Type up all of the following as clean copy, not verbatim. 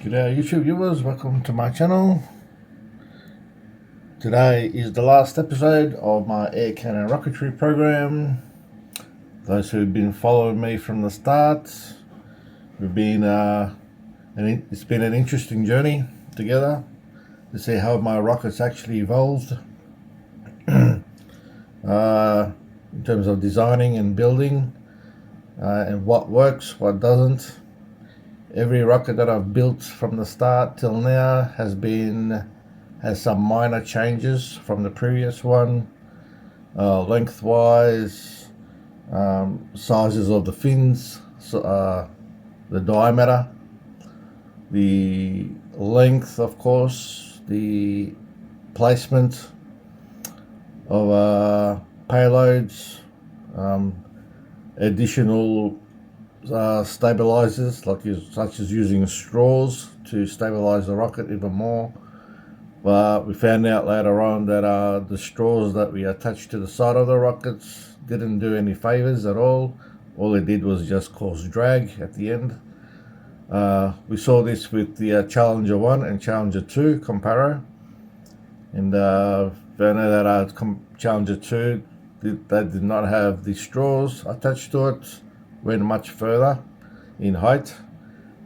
G'day YouTube viewers, welcome to my channel. Today is the last episode of my air cannon rocketry program. Those who've been following me from the start, it's been an interesting journey together to see how my rockets actually evolved in terms of designing and building and what works, what doesn't. Every rocket that I've built from the start till now has some minor changes from the previous one, lengthwise, sizes of the fins, the diameter, the length, of course, the placement of payloads, additional stabilizers such as using straws to stabilize the rocket even more. But we found out later on that the straws that we attached to the side of the rockets didn't do any favors at all. All it did was just cause drag at the end. We saw this with the Challenger 1 and Challenger 2 comparo, and found out that Challenger 2 did not have the straws attached to it, went much further in height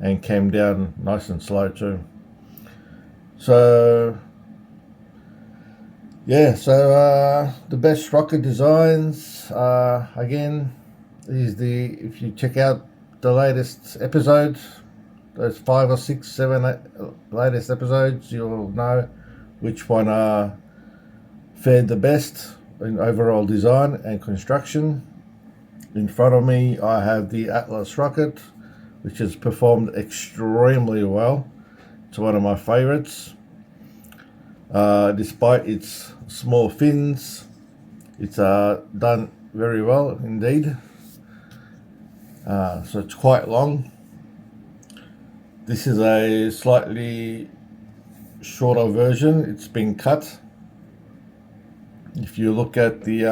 and came down nice and slow too. So yeah, the best rocket designs again is if you check out the latest episode, those 5 or 6, 7, 8 latest episodes, you'll know which one fared the best in overall design and construction. In front of me I have the Atlas rocket, which has performed extremely well. It's one of my favorites. Despite its small fins, it's done very well indeed. So it's quite long. This is a slightly shorter version. It's been cut. If you look at the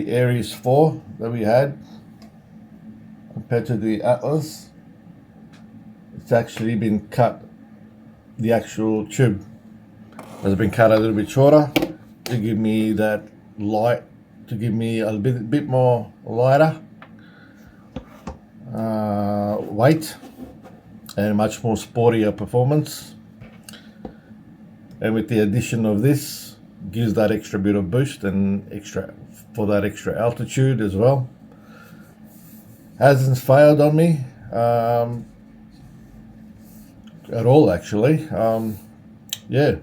Aries 4 that we had compared to the Atlas, it's actually been cut. The actual tube has been cut a little bit shorter to give me that light, to give me a bit more lighter weight and much more sportier performance. And with the addition of this, gives that extra bit of boost and extra altitude as well. Hasn't failed on me at all, actually. Yeah.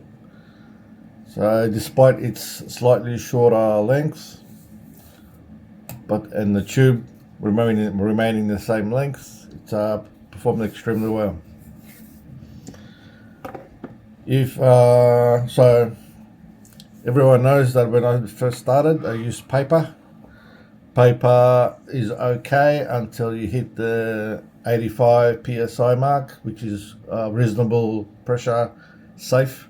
So despite its slightly shorter length, and the tube remaining the same length, it's performed extremely well. So everyone knows that when I first started, I used paper. Paper is okay until you hit the 85 psi mark, which is reasonable pressure, safe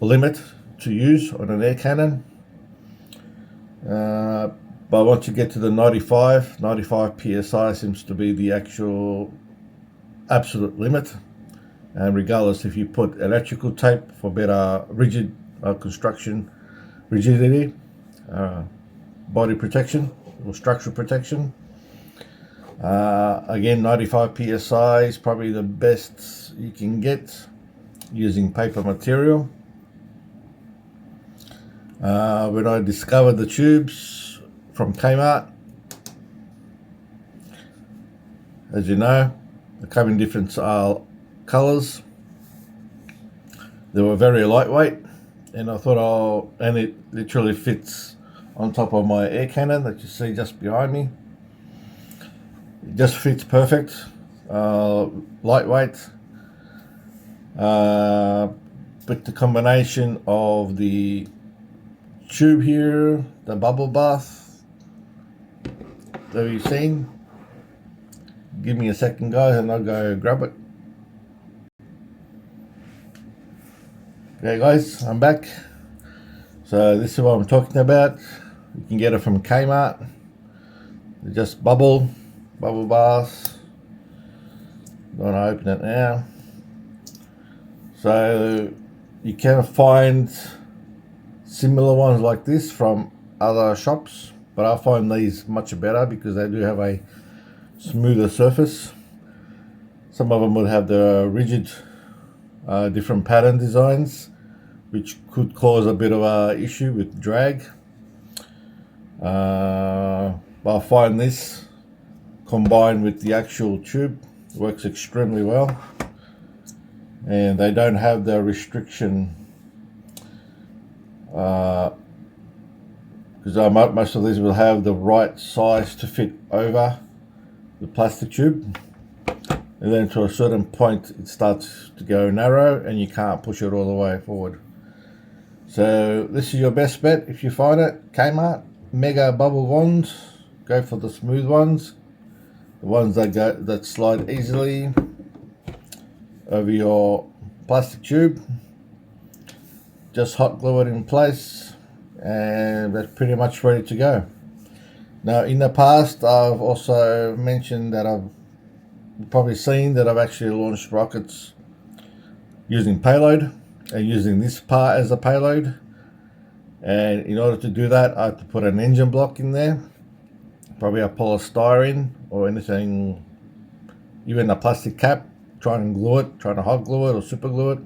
limit to use on an air cannon. But once you get to the 95 psi seems to be the actual absolute limit. And regardless if you put electrical tape for better rigid construction, rigidity, body protection or structural protection. Again, 95 psi is probably the best you can get using paper material. When I discovered the tubes from Kmart, as you know, they come in different colors. They were very lightweight, and I thought, and it literally fits on top of my air cannon that you see just behind me. It just fits perfect, lightweight, with the combination of the tube here, the bubble bath that you've seen. Give me a second, guys, and I'll go grab it. Okay, guys, I'm back. So this is what I'm talking about. You can get it from Kmart. They just bubble bubble bath. I'm going to open it now. So you can find similar ones like this from other shops, but I find these much better because they do have a smoother surface. Some of them would have the rigid different pattern designs, which could cause a bit of a issue with drag. But I find this combined with the actual tube works extremely well, and they don't have the restriction because most of these will have the right size to fit over the plastic tube, and then to a certain point it starts to go narrow and you can't push it all the way forward. So this is your best bet if you find it. Kmart Mega Bubble Wands. Go for the smooth ones, the ones that slide easily over your plastic tube. Just hot glue it in place and that's pretty much ready to go. Now in the past I've also mentioned that I've probably seen that I've actually launched rockets using payload and using this part as a payload, and in order to do that I have to put an engine block in there, probably a polystyrene or anything, even a plastic cap, trying to hot glue it or super glue it.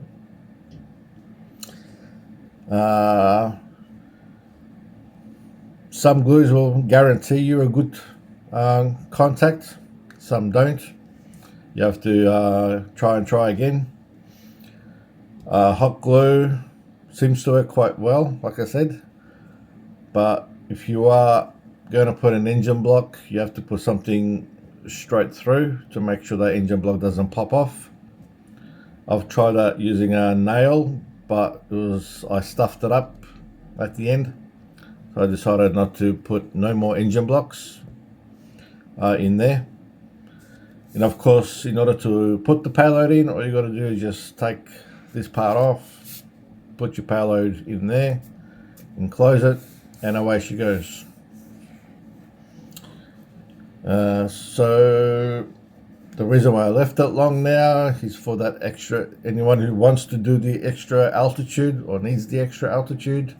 Some glues will guarantee you a good contact, some don't. You have to try again. Hot glue seems to work quite well, like I said, but if you are going to put an engine block, you have to put something straight through to make sure that engine block doesn't pop off. I've tried that using a nail, but I stuffed it up at the end, so I decided not to put no more engine blocks in there. And of course, in order to put the payload in, all you got to do is just take this part off, put your payload in there and close it, and away she goes. So the reason why I left it long now is for that extra, anyone who wants to do the extra altitude or needs the extra altitude,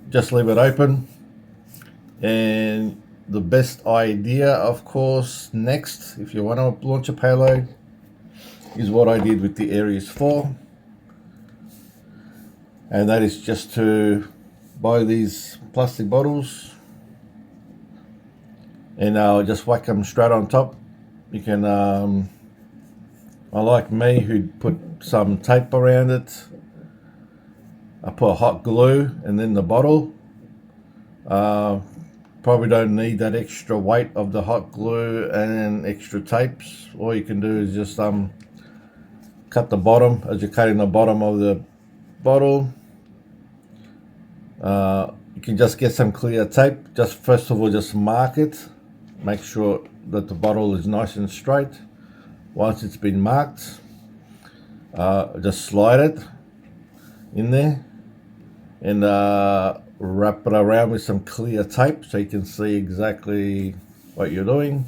just leave it open. And the best idea, of course, next, if you want to launch a payload, is what I did with the Aries 4. And that is just to buy these plastic bottles and I'll just whack them straight on top. You can, unlike me who put some tape around it, I put hot glue and then the bottle. Probably don't need that extra weight of the hot glue and extra tapes. All you can do is just cut the bottom as you're cutting the bottom of the bottle. You can just get some clear tape. Just first of all, just mark it. Make sure that the bottle is nice and straight. Once it's been marked, just slide it in there and wrap it around with some clear tape so you can see exactly what you're doing.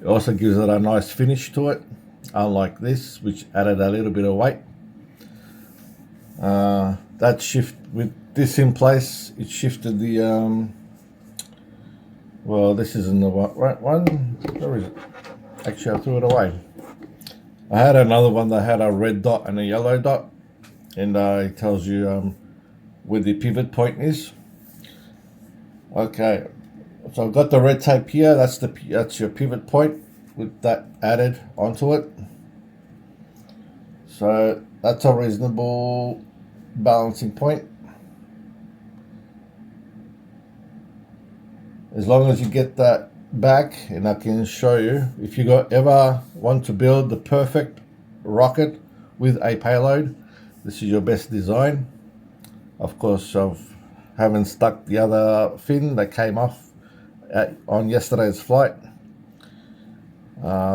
It also gives it a nice finish to it, unlike this, which added a little bit of weight. That shift with this in place, it shifted the well, this isn't the right one. Where is it? Actually, I threw it away. I had another one that had a red dot and a yellow dot, and it tells you where the pivot point is. Okay, so I've got the red tape here. That's your pivot point with that added onto it. So that's a reasonable balancing point. As long as you get that back, and I can show you, if you ever want to build the perfect rocket with a payload, this is your best design. Of course, I haven't stuck the other fin that came off on yesterday's flight.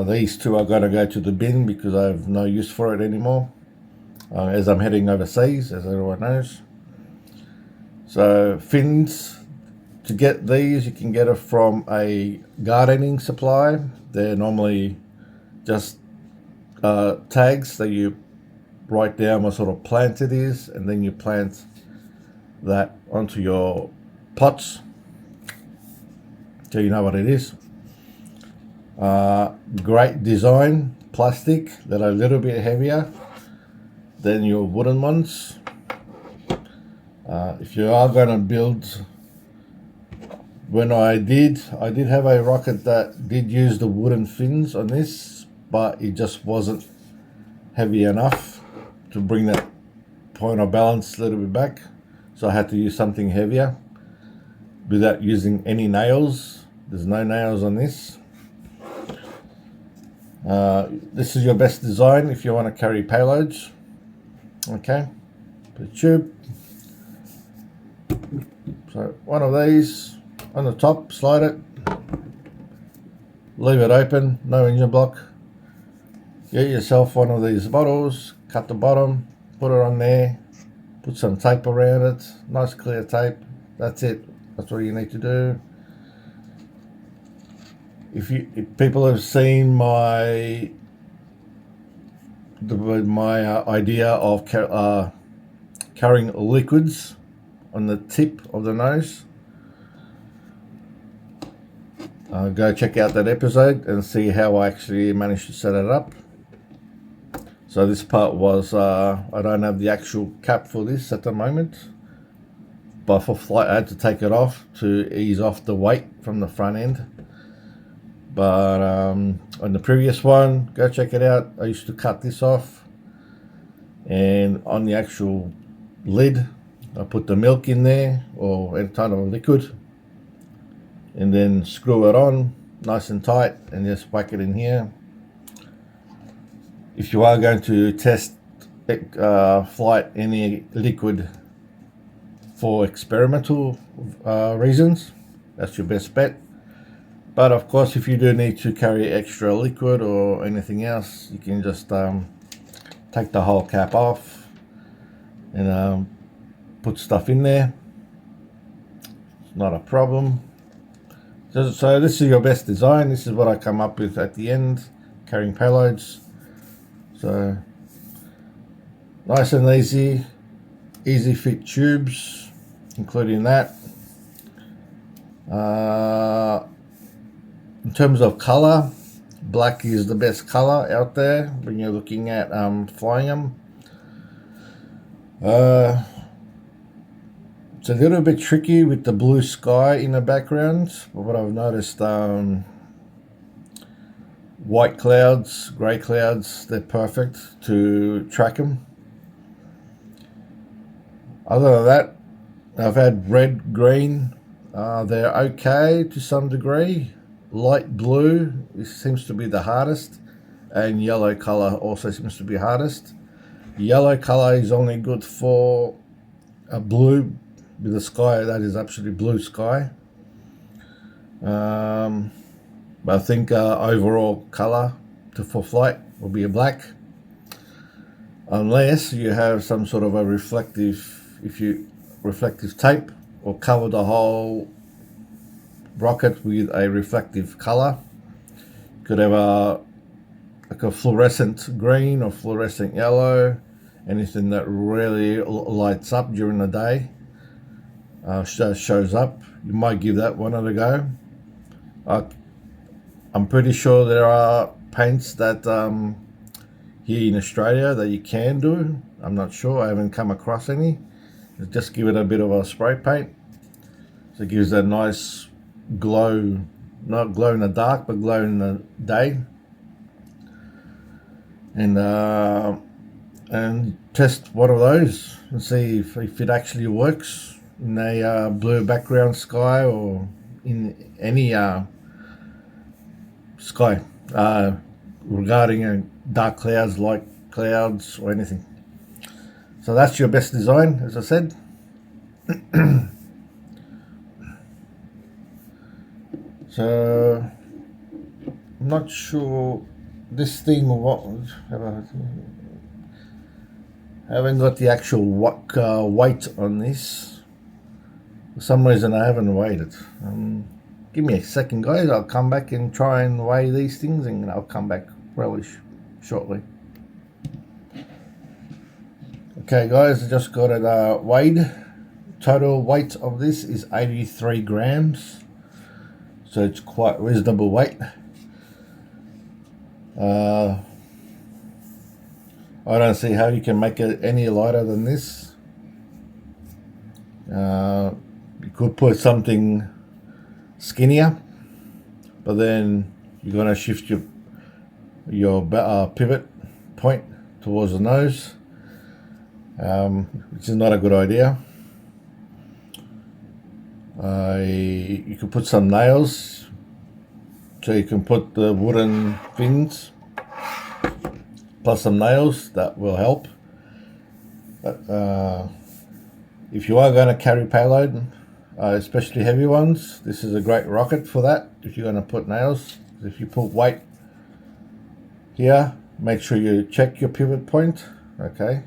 These two are going to go to the bin because I have no use for it anymore, as I'm heading overseas, as everyone knows. So fins To get these, you can get it from a gardening supply. They're normally just tags that you write down what sort of plant it is, and then you plant that onto your pots so you know what it is. Great design, plastic that are a little bit heavier than your wooden ones. If you are going to build, when I did have a rocket that did use the wooden fins on this, but it just wasn't heavy enough to bring that point of balance a little bit back. So I had to use something heavier without using any nails. There's no nails on this. This is your best design if you want to carry payloads. Okay, the tube. So one of these on the top, slide it, leave it open, no engine block. Get yourself one of these bottles, cut the bottom, put it on there, put some tape around it, nice clear tape. That's it. That's all you need to do. If people have seen my idea of carrying liquids on the tip of the nose, go check out that episode and see how I actually managed to set it up. So this part was, I don't have the actual cap for this at the moment, but for flight I had to take it off to ease off the weight from the front end. But on the previous one, go check it out. I used to cut this off, and on the actual lid, I put the milk in there or any kind of liquid, and then screw it on nice and tight, and just whack it in here. If you are going to test flight any liquid for experimental reasons, that's your best bet. But of course, if you do need to carry extra liquid or anything else, you can just take the whole cap off and put stuff in there. It's not a problem. So this is your best design. This is what I come up with at the end, carrying payloads. So nice and easy fit tubes, including that. In terms of color, black is the best color out there when you're looking at flying them. It's a little bit tricky with the blue sky in the background, but what I've noticed, white clouds, grey clouds, they're perfect to track them. Other than that, I've had red, green, they're okay to some degree. Light blue seems to be the hardest, and yellow color also seems to be hardest. Yellow color is only good for a blue with the sky that is absolutely blue sky. But I think overall color for flight will be a black, unless you have some sort of a reflective tape, or cover the whole rocket with a reflective color. You could have like a fluorescent green or fluorescent yellow, anything that really lights up during the day, shows up. You might give that one a go. I'm pretty sure there are paints that here in Australia that you can do. I'm not sure, I haven't come across any. Just give it a bit of a spray paint, so it gives that nice glow, not glow in the dark, but glow in the day. And test one of those and see if it actually works in a blue background sky or in any sky regarding dark clouds, light clouds, or anything. So that's your best design, as I said. So I'm not sure this thing, what I haven't got the actual weight on this, For some reason I haven't weighed it. Give me a second, guys. I'll come back and try and weigh these things, and I'll come back really shortly. Okay, guys, I just got it weighed. Total weight of this is 83 grams, so it's quite reasonable weight. I don't see how you can make it any lighter than this. You could put something skinnier, but then you're going to shift your pivot point towards the nose, which is not a good idea. You could put some nails, so you can put the wooden fins plus some nails. That will help. If you are going to carry payload, especially heavy ones, this is a great rocket for that. If you're going to put nails, if you put weight here, make sure you check your pivot point. Okay.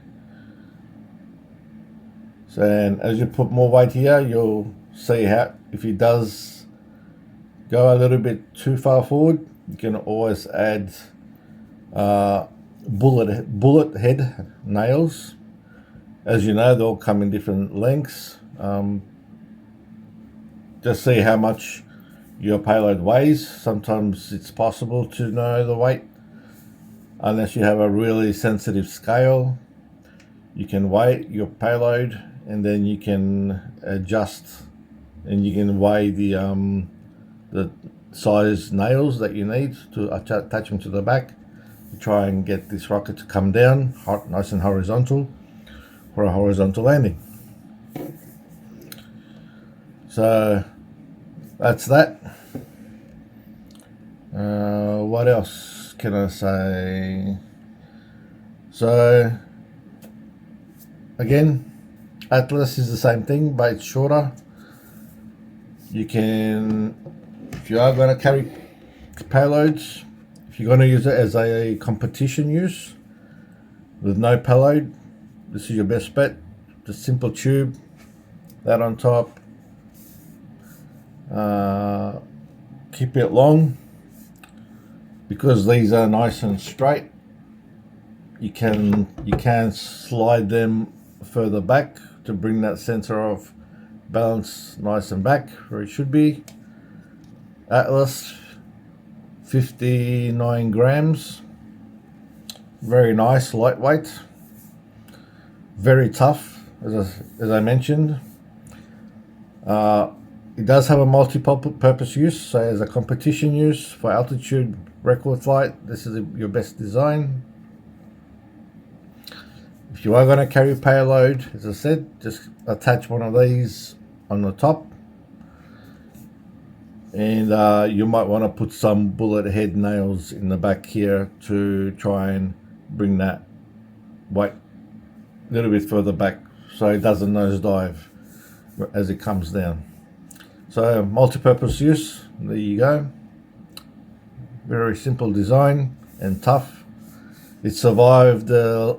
So, and as you put more weight here, you'll see how, if it does go a little bit too far forward, you can always add bullet head nails. As you know, they'll come in different lengths. Just see how much your payload weighs. Sometimes it's possible to know the weight unless you have a really sensitive scale. You can weigh your payload, and then you can adjust, and you can weigh the size nails that you need to attach them to the back to try and get this rocket to come down nice and horizontal for a horizontal landing. So that's that. What else can I say? So again, Atlas is the same thing, but it's shorter. You can, if you are going to carry payloads, if you're going to use it as a competition use with no payload, this is your best bet. Just simple tube, that on top. Keep it long, because these are nice and straight. You can slide them further back to bring that center of balance nice and back where it should be. Atlas, 59 grams. Very nice, lightweight. Very tough, as I mentioned. It does have a multi-purpose use, so as a competition use for altitude record flight, this is your best design. If you are going to carry payload, as I said, just attach one of these on the top, and you might want to put some bullet head nails in the back here to try and bring that weight a little bit further back so it doesn't nosedive as it comes down. So multi-purpose use, there you go. Very simple design and tough. It survived the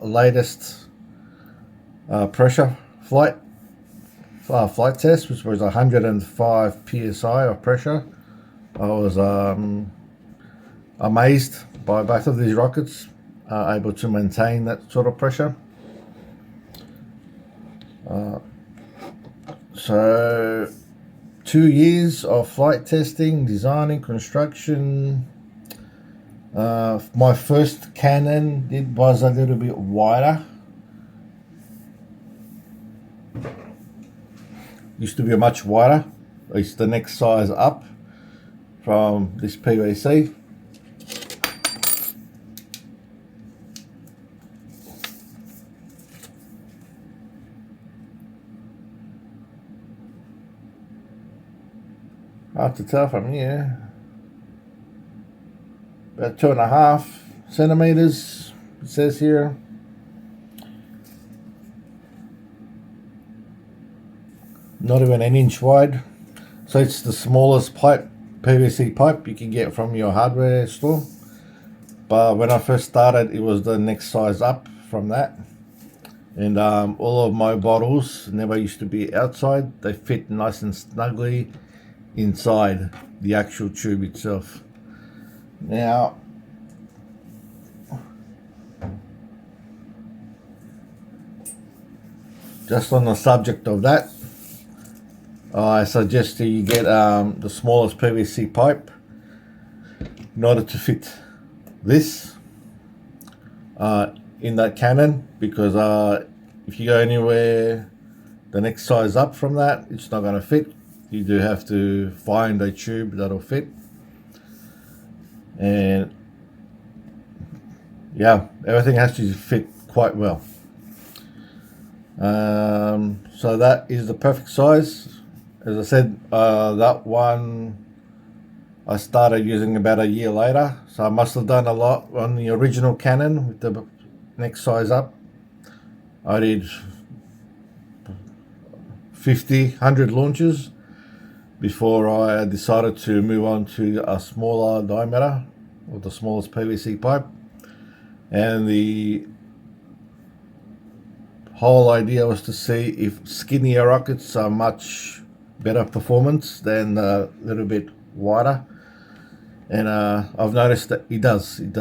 latest pressure flight test, which was 105 psi of pressure. I was amazed by both of these rockets able to maintain that sort of pressure. So 2 years of flight testing, designing, construction. My first cannon was a little bit wider. Used to be much wider. It's the next size up from this PVC. Hard to tell from here. About 2.5 centimeters, it says here. Not even an inch wide. So it's the smallest pipe, PVC pipe you can get from your hardware store. But when I first started, it was the next size up from that. And all of my bottles never used to be outside. They fit nice and snugly inside the actual tube itself. Now, just on the subject of that, I suggest that you get the smallest PVC pipe in order to fit this in that cannon, because if you go anywhere the next size up from that, it's not going to fit. You do have to find a tube that'll fit. And yeah, everything has to fit quite well. So that is the perfect size. As I said, that one I started using about a year later, so I must have done a lot on the original cannon with the next size up. I did 50, 100 launches before I decided to move on to a smaller diameter with the smallest PVC pipe. And the whole idea was to see if skinnier rockets are much better performance than a little bit wider. And I've noticed that it does. It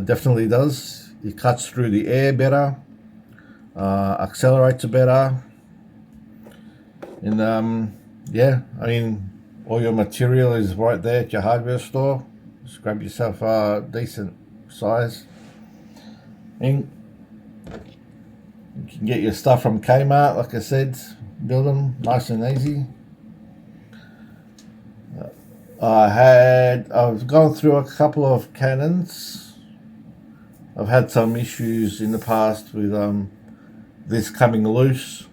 definitely does. It cuts through the air better, accelerates better. And yeah, I mean, all your material is right there at your hardware store. Just grab yourself a decent size. And you can get your stuff from Kmart, like I said, build them nice and easy. I've gone through a couple of cannons. I've had some issues in the past with this coming loose,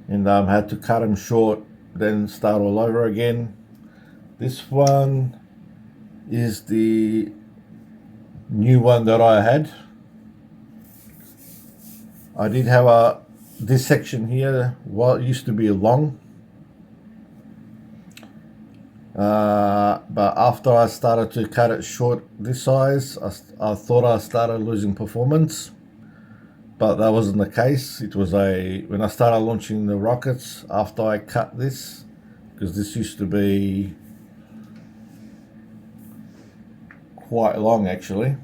and had to cut them short, then start all over again. This one is the new one that I had. I did have this section here, it used to be long. But after I started to cut it short this size, I thought I started losing performance, but that wasn't the case. It was when I started launching the rockets after I cut this, because this used to be quite long actually.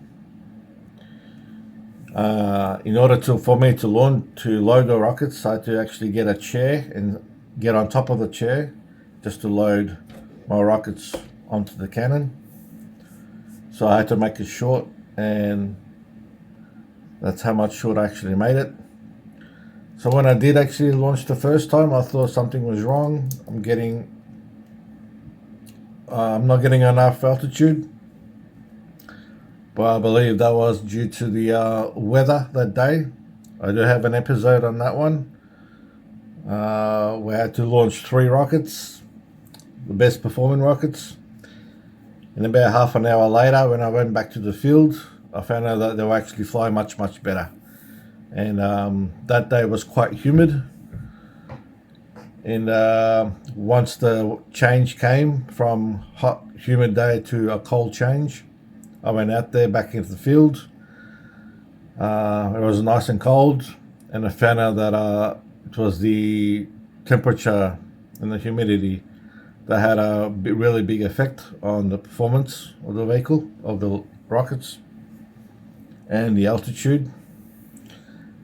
In order for me to load the rockets, I had to actually get a chair and get on top of the chair just to load my rockets onto the cannon. So I had to make it short, and that's how much short I actually made it. So when I did actually launch the first time, I thought something was wrong. I'm not getting enough altitude, but I believe that was due to the weather that day. I do have an episode on that one. We had to launch 3 rockets, the best performing rockets. And about half an hour later, when I went back to the field, I found out that they were actually flying much, much better. And that day was quite humid. And once the change came from hot, humid day to a cold change, I went out there back into the field. It was nice and cold, and I found out that it was the temperature and the humidity that had a really big effect on the performance of the vehicle, of the rockets, and the altitude.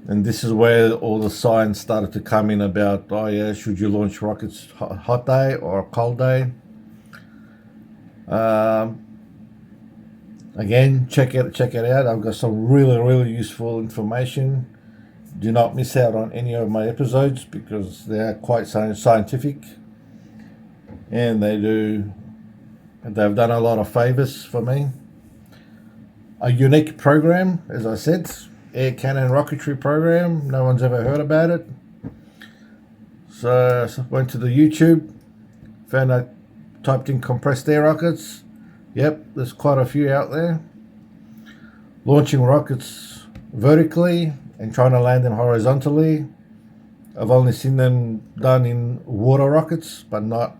And this is where all the signs started to come in about, oh yeah, should you launch rockets hot day or a cold day? Again, check it out. I've got some really useful information. Do not miss out on any of my episodes, because they are quite scientific, and they've done a lot of favors for me. A unique program, as I said, air cannon rocketry program. No one's ever heard about it. So I went to the YouTube, typed in compressed air rockets. Yep, there's quite a few out there. Launching rockets vertically and trying to land them horizontally. I've only seen them done in water rockets, but not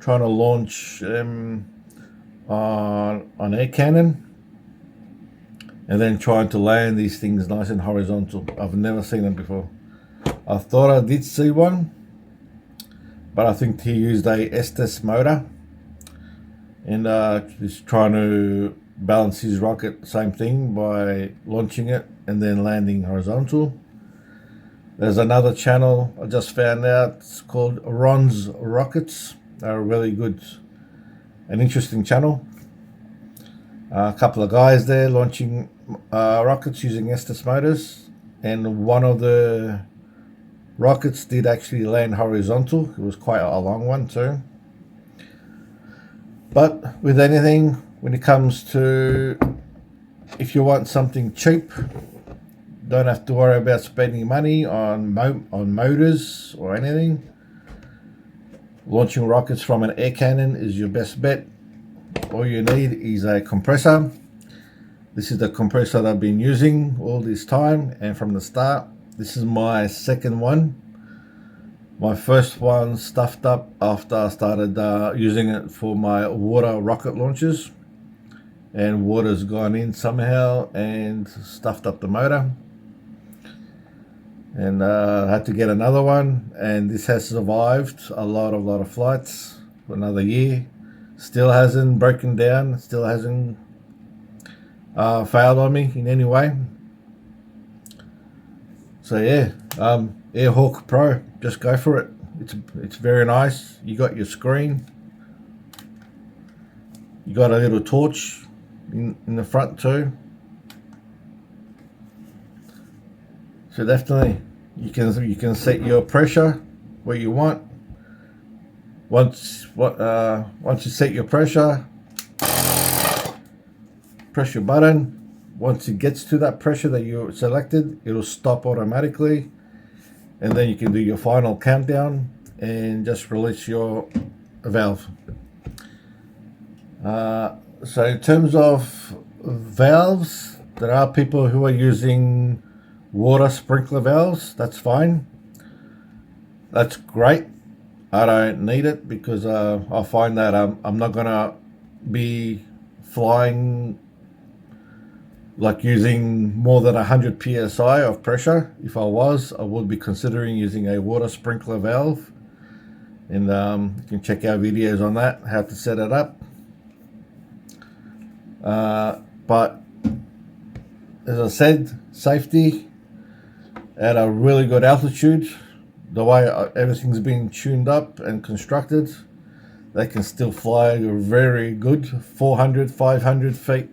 trying to launch them on air cannon. and then trying to land these things nice and horizontal. I've never seen them before. I thought I did see one, but I think he used a Estes motor and just trying to balance his rocket, same thing, by launching it and then landing horizontal. There's another channel I just found out, it's called Ron's Rockets. They're a really good and interesting channel. A couple of guys there launching rockets using Estes motors, and one of the rockets did actually land horizontal. It was quite a long one too. But with anything, when it comes to, if you want something cheap, don't have to worry about spending money on motors or anything. Launching rockets from an air cannon is your best bet. All you need is a compressor. This is the compressor that I've been using all this time, and from the start. This is my second one. My first one stuffed up after I started using it for my water rocket launches, and water's gone in somehow and stuffed up the motor, and I had to get another one, and this has survived a lot of flights for another year. Still hasn't broken down, still hasn't failed on me in any way. So yeah, Airhawk Pro, just go for it. It's very nice. You got your screen, you got a little torch in the front too. So definitely you can set your pressure where you want. Once you set your pressure, press your button. Once it gets to that pressure that you selected, it'll stop automatically, and then you can do your final countdown and just release your valve. So in terms of valves, there are people who are using water sprinkler valves. That's fine. That's great. I don't need it because I find that I'm not gonna be flying like using more than 100 psi of pressure. If I was, I would be considering using a water sprinkler valve, and you can check our videos on that, how to set it up. But as I said, safety at a really good altitude, the way everything's been tuned up and constructed, they can still fly very good 400, 500 feet.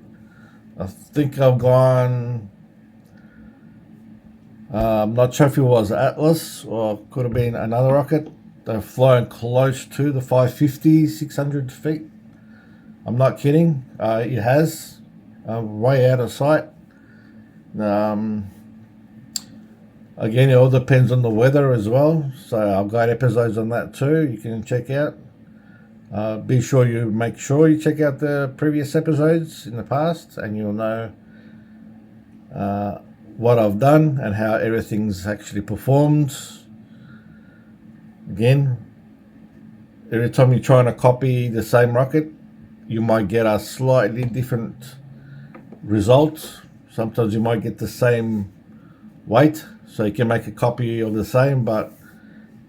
I think I've gone, I'm not sure if it was Atlas or could have been another rocket. They're flying close to the 550, 600 feet. I'm not kidding. It has, way out of sight. Again, it all depends on the weather as well. So I've got episodes on that too, you can check out. Be sure you make sure you check out the previous episodes in the past, and you'll know what I've done and how everything's actually performed. Again, every time you're trying to copy the same rocket, you might get a slightly different result. Sometimes you might get the same weight, so you can make a copy of the same, but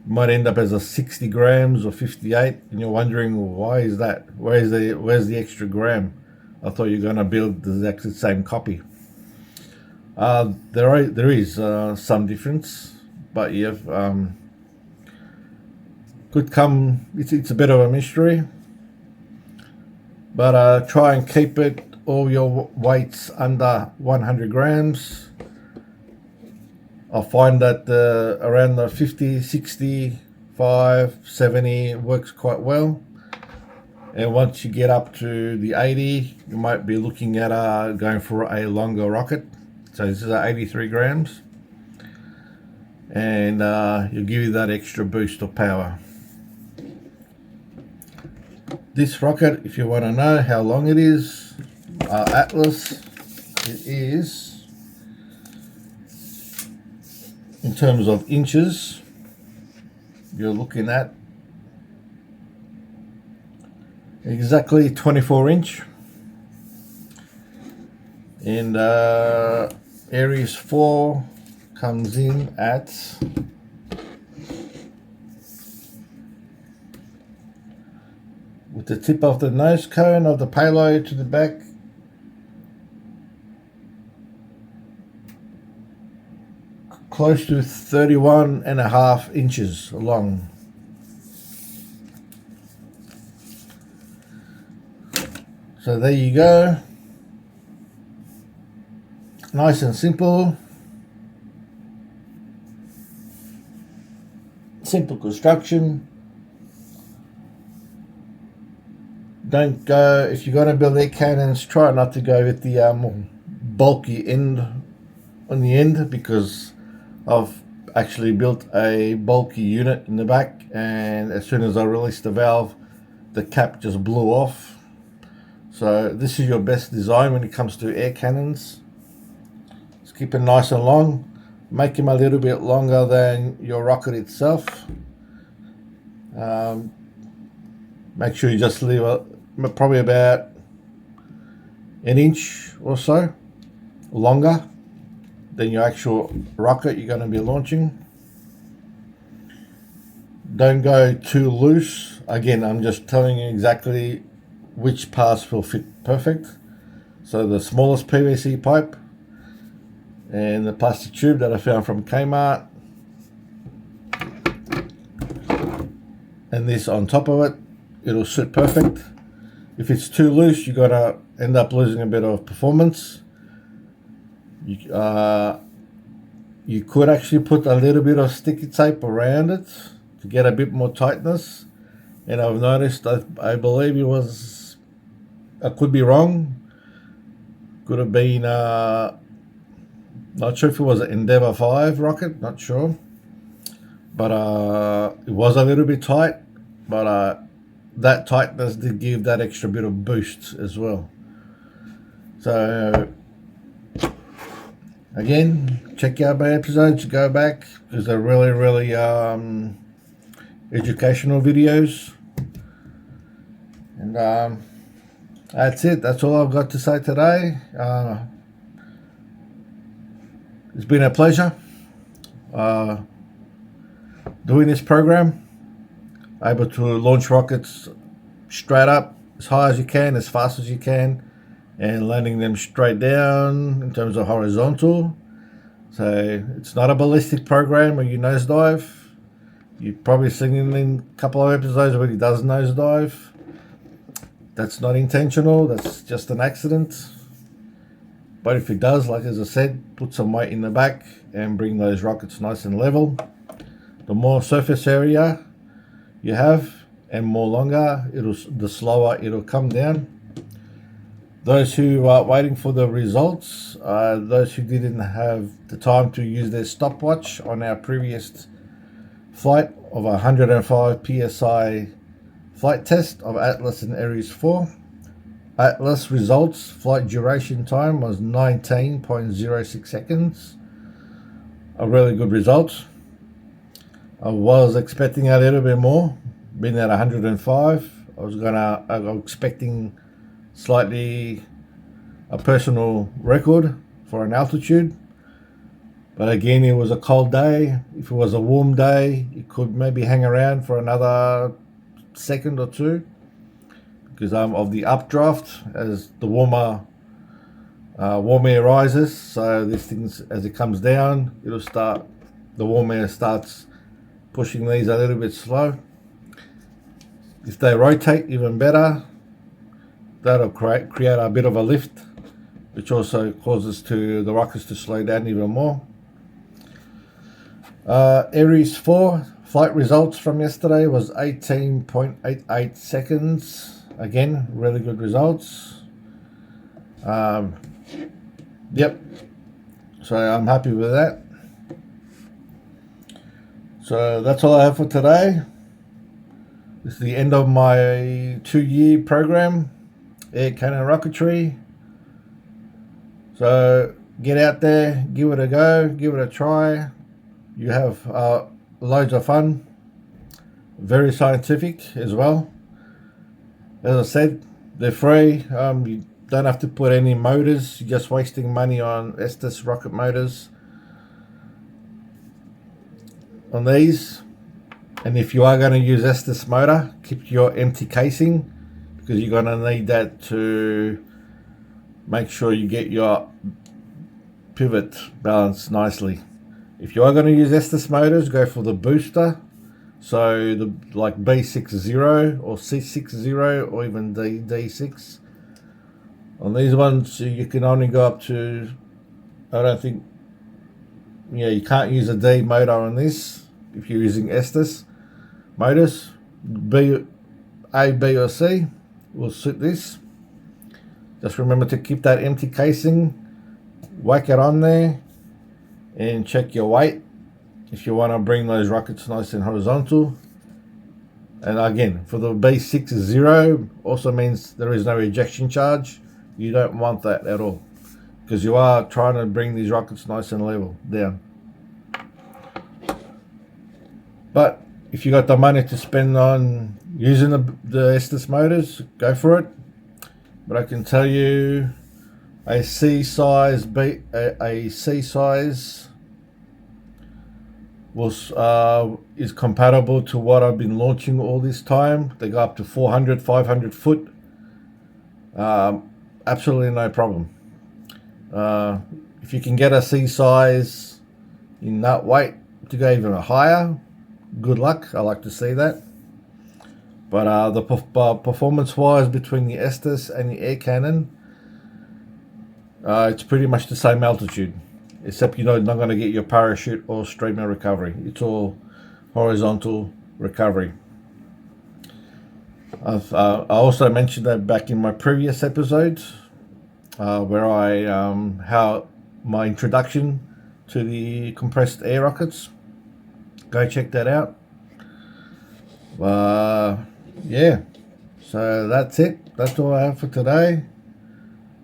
might end up as a 60 grams or 58, and you're wondering, why is that? Where's the extra gram? I thought you're going to build the exact same copy. There is some difference, but you've could come. It's a bit of a mystery, but try and keep it all your weights under 100 grams. I find that around the 50, 65, 70 works quite well. And once you get up to the 80, you might be looking at going for a longer rocket. So this is 83 grams. And you'll give you that extra boost of power. This rocket, if you want to know how long it is, Atlas, it is, in terms of inches, you're looking at exactly 24 inch. And Aries 4 comes in at with the tip of the nose cone of the payload to the back, close to 31.5 inches long. So there you go. Nice and simple. Simple construction. Don't go, if you're going to build air cannons, try not to go with the more bulky end on the end, because I've actually built a bulky unit in the back, and as soon as I released the valve, the cap just blew off. So this is your best design when it comes to air cannons. Just keep it nice and long. Make them a little bit longer than your rocket itself. Make sure you just leave probably about an inch or so longer than your actual rocket you're going to be launching. Don't go too loose. Again, I'm just telling you exactly which parts will fit perfect. So the smallest PVC pipe and the plastic tube that I found from Kmart, and this on top of it, it'll sit perfect. If it's too loose, you're gonna end up losing a bit of performance. You could actually put a little bit of sticky tape around it to get a bit more tightness. And I've noticed, I believe it was, I could be wrong, could have been, not sure if it was an Endeavour 5 rocket, not sure. But it was a little bit tight, but that tightness did give that extra bit of boost as well. So again, check out my episodes, go back, because they're really, really educational videos. And that's it. That's all I've got to say today. It's been a pleasure doing this program. Able to launch rockets straight up as high as you can, as fast as you can, and landing them straight down in terms of horizontal. So it's not a ballistic program where you nosedive. You've probably seen in a couple of episodes where he does nosedive. That's not intentional, that's just an accident. But if it does, like as I said, put some weight in the back and bring those rockets nice and level. The more surface area you have and more longer, the slower it'll come down. Those who are waiting for the results, those who didn't have the time to use their stopwatch on our previous flight of 105 psi flight test of Atlas and Aries 4. Atlas results, flight duration time was 19.06 seconds. A really good result. I was expecting a little bit more, being at 105. I was expecting slightly a personal record for an altitude. But again, it was a cold day. If it was a warm day, it could maybe hang around for another second or two, because of the updraft as the warm air rises. So this thing, as it comes down, the warm air starts pushing these a little bit slow. If they rotate, even better. That'll create a bit of a lift, which also causes the rockets to slow down even more. Aries 4 flight results from yesterday was 18.88 seconds. Again, really good results. Yep. So I'm happy with that. So that's all I have for today. This is the end of my 2-year program, Air Cannon Rocketry. So get out there, give it a go, give it a try. You have loads of fun. Very scientific as well. As I said, they're free. don't have to put any motors. You're just wasting money on Estes rocket motors on these. And if you are going to use Estes motor, keep your empty casing, because you're going to need that to make sure you get your pivot balanced nicely. If you are going to use Estes motors, go for the booster. So the like B60 or C60 or even D6. On these ones, you can only go up to, I don't think, you can't use a D motor on this if you're using Estes motors. A, B or C will suit this. Just remember to keep that empty casing, whack it on there, and check your weight if you want to bring those rockets nice and horizontal. And again, for the B60 also means there is no ejection charge. You don't want that at all, because you are trying to bring these rockets nice and level down. But if you got the money to spend on using the Estes motors, go for it. But I can tell you, a C size is compatible to what I've been launching all this time. They go up to 400, 500 foot. Absolutely no problem. If you can get a C size in that weight to go even higher, good luck. I like to see that. But the performance wise between the Estes and the air cannon, it's pretty much the same altitude, except you're not going to get your parachute or streamer recovery. It's all horizontal recovery. I also mentioned that back in my previous episodes, where how my introduction to the compressed air rockets. Go check that out. Yeah, so that's it. That's all I have for today.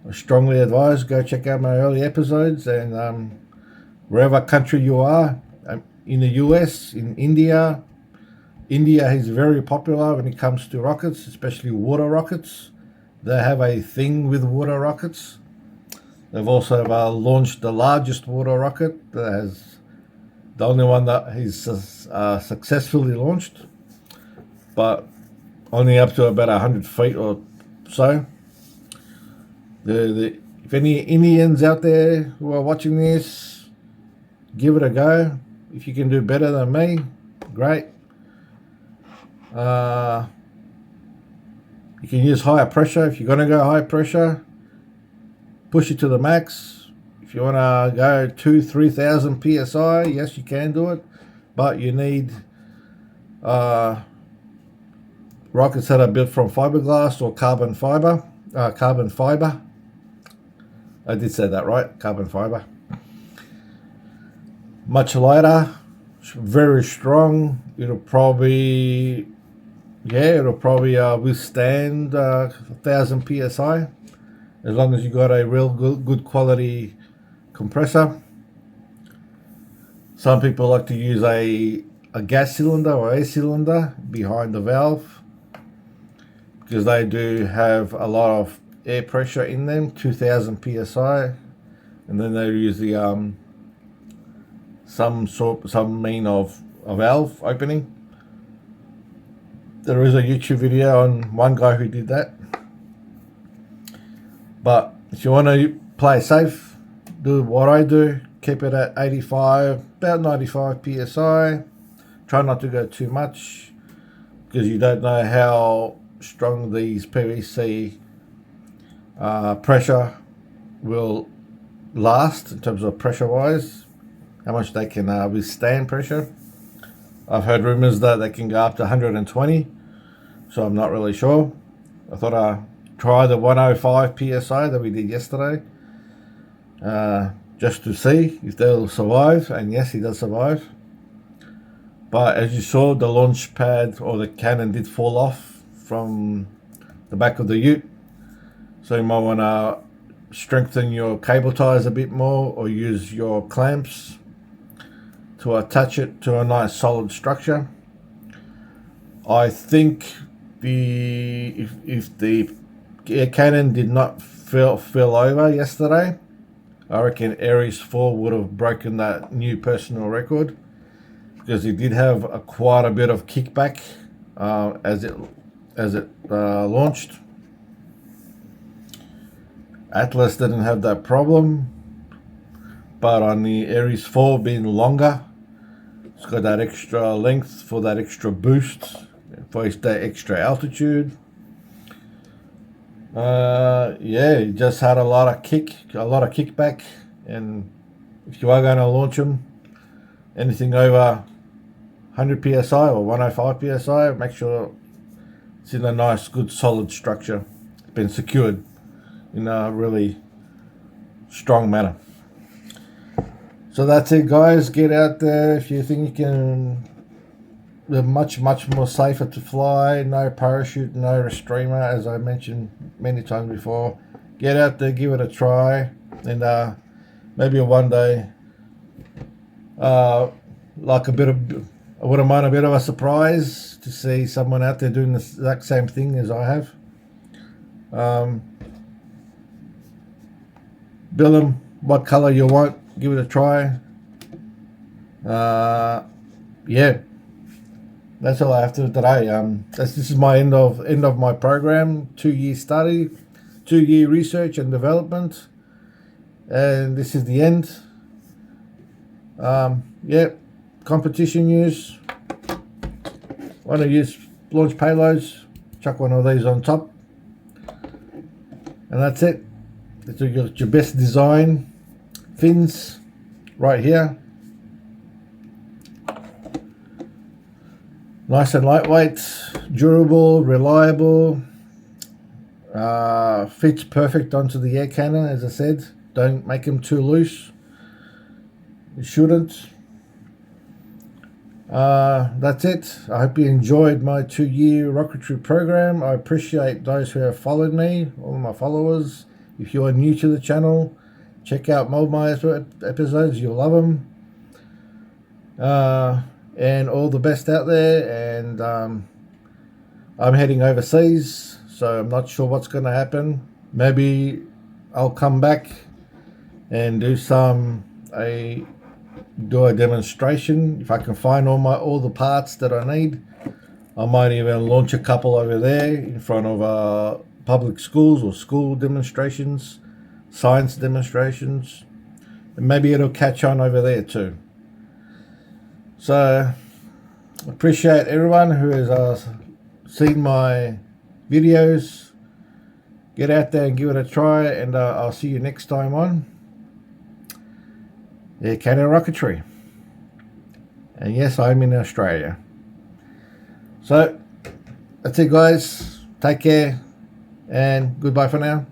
I strongly advise go check out my early episodes, and wherever country you are, in the US, in India. India is very popular when it comes to rockets, especially water rockets. They have a thing with water rockets. They've also launched the largest water rocket, that has the only one that is successfully launched, but only up to about 100 feet or so. If any Indians out there who are watching this, give it a go. If you can do better than me, great. You can use higher pressure. If you're going to go high pressure, push it to the max. If you want to go 2,000-3,000 psi, yes, you can do it, but you need rockets that are built from fiberglass or carbon fiber. I did say that right, carbon fiber. Much lighter, very strong. It'll probably withstand 1,000 psi, as long as you got a real good quality compressor. Some people like to use a gas cylinder or air cylinder behind the valve, because they do have a lot of air pressure in them, 2,000 psi, and then they use the some mean of a valve opening. There is a YouTube video on one guy who did that. But if you want to play safe, do what I do. Keep it at 85, about 95 psi. Try not to go too much, because you don't know how strong these PVC pressure will last in terms of pressure wise, how much they can withstand pressure. I've heard rumors that they can go up to 120, so I'm not really sure. I thought I'd try the 105 psi that we did yesterday, just to see if they'll survive, and yes, he does survive. But as you saw, the launch pad or the cannon did fall off from the back of the ute, so you might want to strengthen your cable ties a bit more, or use your clamps to attach it to a nice solid structure. I think if the Cannon did not fell over yesterday. I reckon Aries 4 would have broken that new personal record, because he did have quite a bit of kickback as it launched. Atlas didn't have that problem, but on the Aries 4 being longer, it's got that extra length for that extra boost, for that extra altitude. Yeah, he just had a lot of kickback, and if you are going to launch them, anything over 100 psi or 105 psi, make sure it's in a nice, good, solid structure. It's been secured in a really strong manner. So that's it, guys. Get out there if you think you can. They're much more safer to fly. No parachute, no streamer, as I mentioned many times before. Get out there, give it a try, and maybe one day, like I wouldn't mind a bit of a surprise to see someone out there doing the exact same thing as I have. Build them what color you want. Give it a try. Yeah. That's all I have to do today. This is my end of my program. 2-year study, 2-year research and development, and this is the end. Yeah, competition use. Want to use launch payloads? Chuck one of these on top, and that's it. It's your best design fins right here. Nice and lightweight, durable, reliable, fits perfect onto the air cannon, as I said. Don't make them too loose. You shouldn't. That's it. I hope you enjoyed my 2-year rocketry program. I appreciate those who have followed me, all my followers. If you are new to the channel, check out more of my episodes. You'll love them. And all the best out there. And I'm heading overseas, so I'm not sure what's going to happen. Maybe I'll come back and do a demonstration. If I can find all the parts that I need, I might even launch a couple over there in front of public schools or school demonstrations, science demonstrations, and maybe it'll catch on over there too. So, appreciate everyone who has seen my videos. Get out there and give it a try, and I'll see you next time on Air Canada Rocketry. And yes, I'm in Australia. So, that's it, guys. Take care, and goodbye for now.